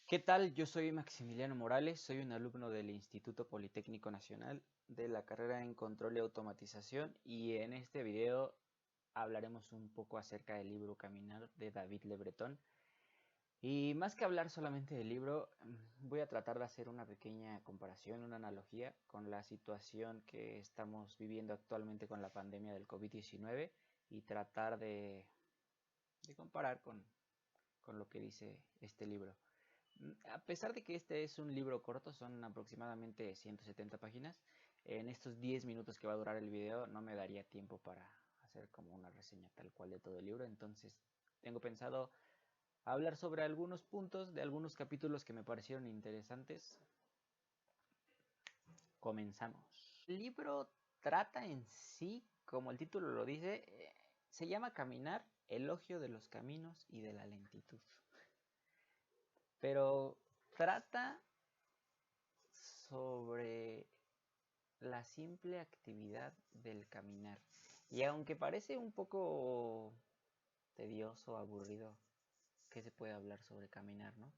¿Qué tal? Yo soy Maximiliano Morales, soy un alumno del Instituto Politécnico Nacional de la carrera en Control y Automatización y en este video hablaremos un poco acerca del libro Caminar de David Le Breton. Y más que hablar solamente del libro, voy a tratar de hacer una pequeña comparación, una analogía con la situación que estamos viviendo actualmente con la pandemia del COVID-19 y tratar de comparar con lo que dice este libro. A pesar de que este es un libro corto, son aproximadamente 170 páginas, en estos 10 minutos que va a durar el video no me daría tiempo para hacer como una reseña tal cual de todo el libro, entonces tengo pensado hablar sobre algunos puntos de algunos capítulos que me parecieron interesantes. Comenzamos. El libro trata en sí, como el título lo dice, se llama Caminar, elogio de los caminos y de la lentitud. Pero trata sobre la simple actividad del caminar. Y aunque parece un poco tedioso, aburrido, ¿qué se puede hablar sobre caminar, no?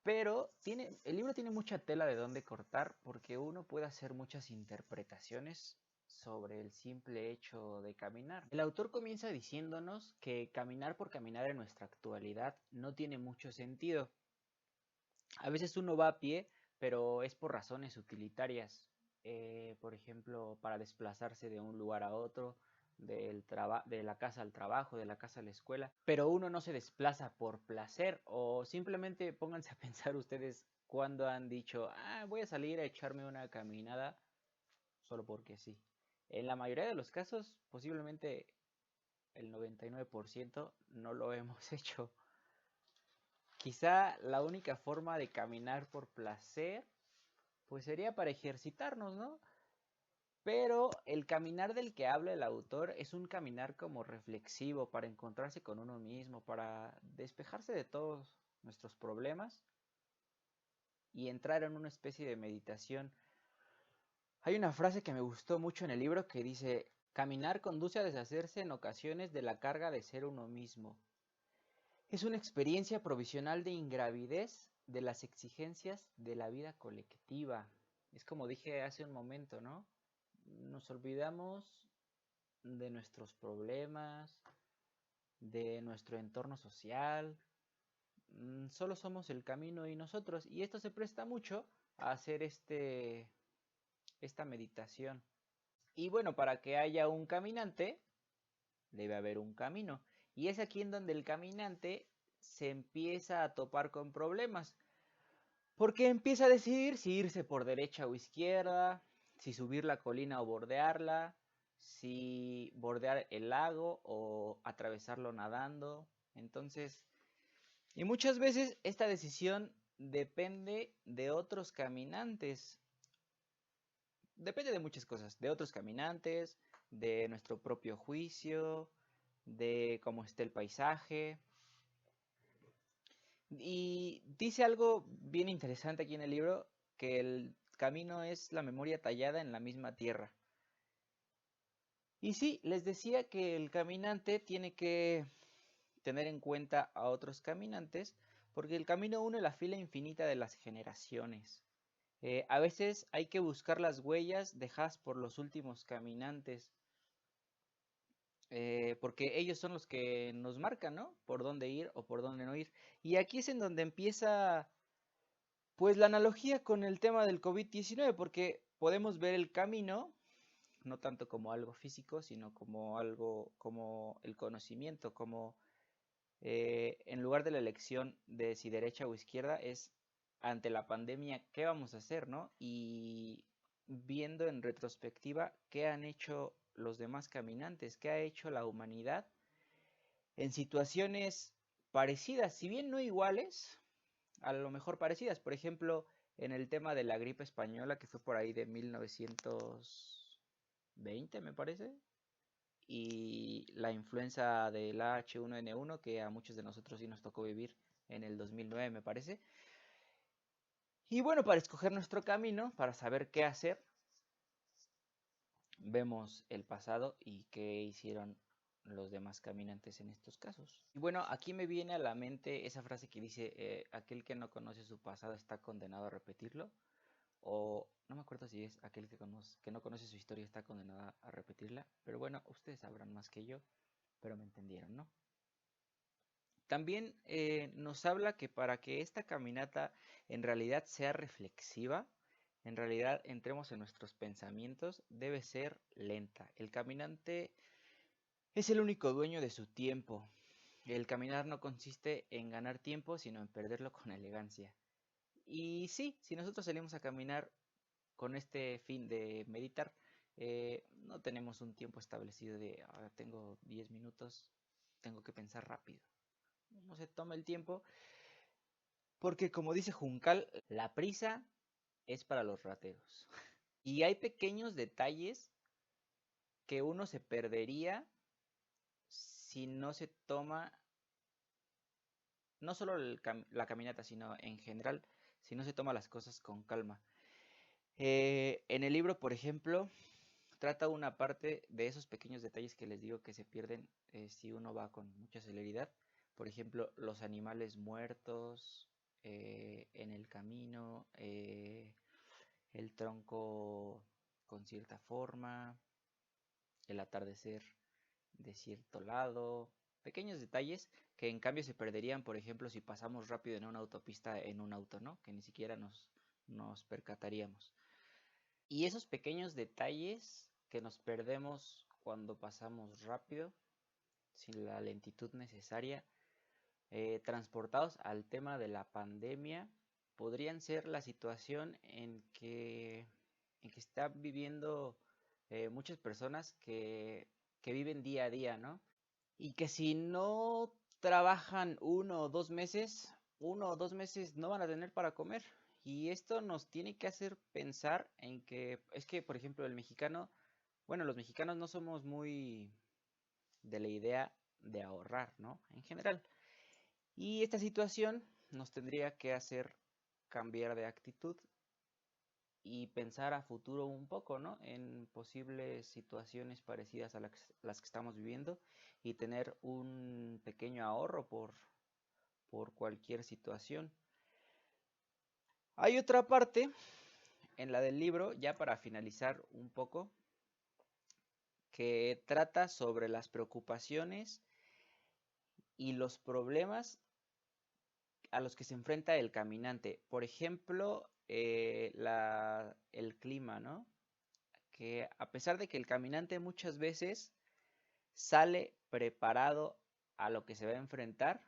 Pero el libro tiene mucha tela de dónde cortar porque uno puede hacer muchas interpretaciones sobre el simple hecho de caminar. El autor comienza diciéndonos que caminar por caminar en nuestra actualidad no tiene mucho sentido. A veces uno va a pie, pero es por razones utilitarias. Por ejemplo, para desplazarse de un lugar a otro, de la casa al trabajo, de la casa a la escuela. Pero uno no se desplaza por placer o simplemente pónganse a pensar ustedes cuando han dicho, voy a salir a echarme una caminada solo porque sí. En la mayoría de los casos, posiblemente el 99% no lo hemos hecho. Quizá la única forma de caminar por placer, pues sería para ejercitarnos, ¿no? Pero el caminar del que habla el autor es un caminar como reflexivo, para encontrarse con uno mismo, para despejarse de todos nuestros problemas y entrar en una especie de meditación. Hay una frase que me gustó mucho en el libro que dice, caminar conduce a deshacerse en ocasiones de la carga de ser uno mismo. Es una experiencia provisional de ingravidez de las exigencias de la vida colectiva. Es como dije hace un momento, ¿no? Nos olvidamos de nuestros problemas, de nuestro entorno social. Solo somos el camino y nosotros. Y esto se presta mucho a hacer esta meditación. Y bueno, para que haya un caminante, debe haber un camino. Y es aquí en donde el caminante se empieza a topar con problemas. Porque empieza a decidir si irse por derecha o izquierda, si subir la colina o bordearla, si bordear el lago o atravesarlo nadando. Entonces, y muchas veces esta decisión depende de otros caminantes. Depende de muchas cosas, de otros caminantes, de nuestro propio juicio, de cómo esté el paisaje. Y dice algo bien interesante aquí en el libro, que el camino es la memoria tallada en la misma tierra. Y sí, les decía que el caminante tiene que tener en cuenta a otros caminantes, porque el camino une la fila infinita de las generaciones. A veces hay que buscar las huellas dejadas por los últimos caminantes, porque ellos son los que nos marcan, ¿no? Por dónde ir o por dónde no ir. Y aquí es en donde empieza pues la analogía con el tema del COVID-19, porque podemos ver el camino, no tanto como algo físico, sino como algo, como el conocimiento, como en lugar de la elección de si derecha o izquierda, es ante la pandemia, ¿qué vamos a hacer, no? Y viendo en retrospectiva qué han hecho los demás caminantes, qué ha hecho la humanidad en situaciones parecidas, si bien no iguales, a lo mejor parecidas. Por ejemplo, en el tema de la gripe española, que fue por ahí de 1920, me parece, y la influenza del H1N1, que a muchos de nosotros sí nos tocó vivir en el 2009, me parece. Y bueno, para escoger nuestro camino, para saber qué hacer, vemos el pasado y qué hicieron los demás caminantes en estos casos. Y bueno, aquí me viene a la mente esa frase que dice, aquel que no conoce su pasado está condenado a repetirlo. O no me acuerdo si es aquel que no conoce su historia está condenado a repetirla. Pero bueno, ustedes sabrán más que yo, pero me entendieron, ¿no? También nos habla que para que esta caminata en realidad sea reflexiva, en realidad entremos en nuestros pensamientos, debe ser lenta. El caminante es el único dueño de su tiempo. El caminar no consiste en ganar tiempo, sino en perderlo con elegancia. Y sí, si nosotros salimos a caminar con este fin de meditar, no tenemos un tiempo establecido de tengo 10 minutos, tengo que pensar rápido. No se toma el tiempo porque como dice Juncal, la prisa es para los rateros. Y hay pequeños detalles que uno se perdería si no se toma, no solo la caminata, sino en general, si no se toma las cosas con calma. En el libro, por ejemplo, trata una parte de esos pequeños detalles que les digo que se pierden si uno va con mucha celeridad. Por ejemplo, los animales muertos en el camino, el tronco con cierta forma, el atardecer de cierto lado, pequeños detalles que en cambio se perderían, por ejemplo, si pasamos rápido en una autopista en un auto, ¿no? Que ni siquiera nos percataríamos. Y esos pequeños detalles que nos perdemos cuando pasamos rápido, sin la lentitud necesaria, transportados al tema de la pandemia, podrían ser la situación en que están viviendo muchas personas que viven día a día, ¿no? Y que si no trabajan 1 o 2 meses, 1 o 2 meses no van a tener para comer. Y esto nos tiene que hacer pensar en que, es que, por ejemplo, el mexicano, bueno, los mexicanos no somos muy de la idea de ahorrar, ¿no? En general. Y esta situación nos tendría que hacer cambiar de actitud y pensar a futuro un poco, ¿no? En posibles situaciones parecidas a las que estamos viviendo y tener un pequeño ahorro por cualquier situación. Hay otra parte en la del libro, ya para finalizar un poco, que trata sobre las preocupaciones y los problemas a los que se enfrenta el caminante. Por ejemplo, el clima, ¿no? Que a pesar de que el caminante muchas veces sale preparado a lo que se va a enfrentar,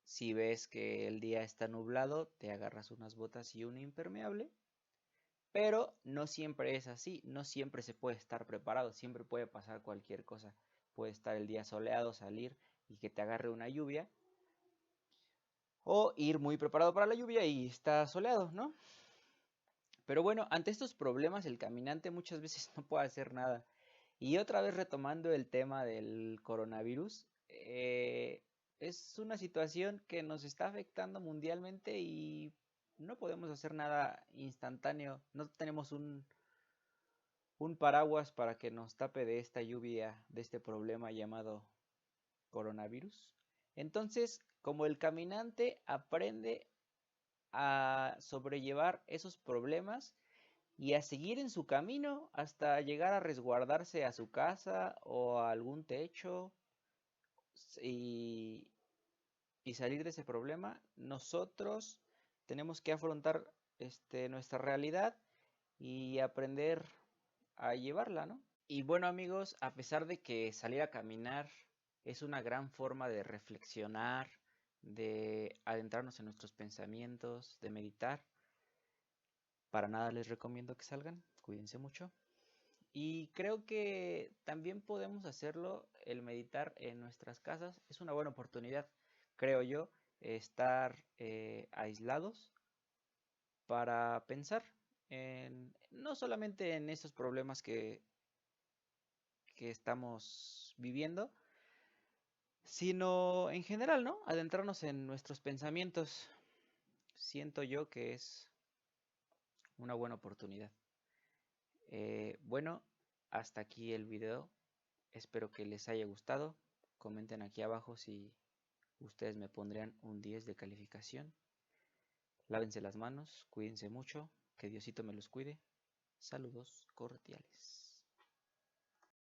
si ves que el día está nublado, te agarras unas botas y un impermeable, pero no siempre es así, no siempre se puede estar preparado, siempre puede pasar cualquier cosa. Puede estar el día soleado, salir y que te agarre una lluvia, o ir muy preparado para la lluvia y está soleado, ¿no? Pero bueno, ante estos problemas el caminante muchas veces no puede hacer nada. Y otra vez retomando el tema del coronavirus, es una situación que nos está afectando mundialmente y no podemos hacer nada instantáneo. No tenemos un paraguas para que nos tape de esta lluvia, de este problema llamado coronavirus. Entonces, como el caminante aprende a sobrellevar esos problemas y a seguir en su camino hasta llegar a resguardarse a su casa o a algún techo y, y salir de ese problema, nosotros tenemos que afrontar nuestra realidad y aprender a llevarla, ¿no? Y bueno amigos, a pesar de que salir a caminar es una gran forma de reflexionar, de adentrarnos en nuestros pensamientos, de meditar, para nada les recomiendo que salgan, cuídense mucho. Y creo que también podemos hacerlo, el meditar en nuestras casas. Es una buena oportunidad, creo yo, estar aislados para pensar no solamente en esos problemas que estamos viviendo, sino en general, ¿no? Adentrarnos en nuestros pensamientos. Siento yo que es una buena oportunidad. Bueno, hasta aquí el video. Espero que les haya gustado. Comenten aquí abajo si ustedes me pondrían un 10 de calificación. Lávense las manos, cuídense mucho, que Diosito me los cuide. Saludos cordiales.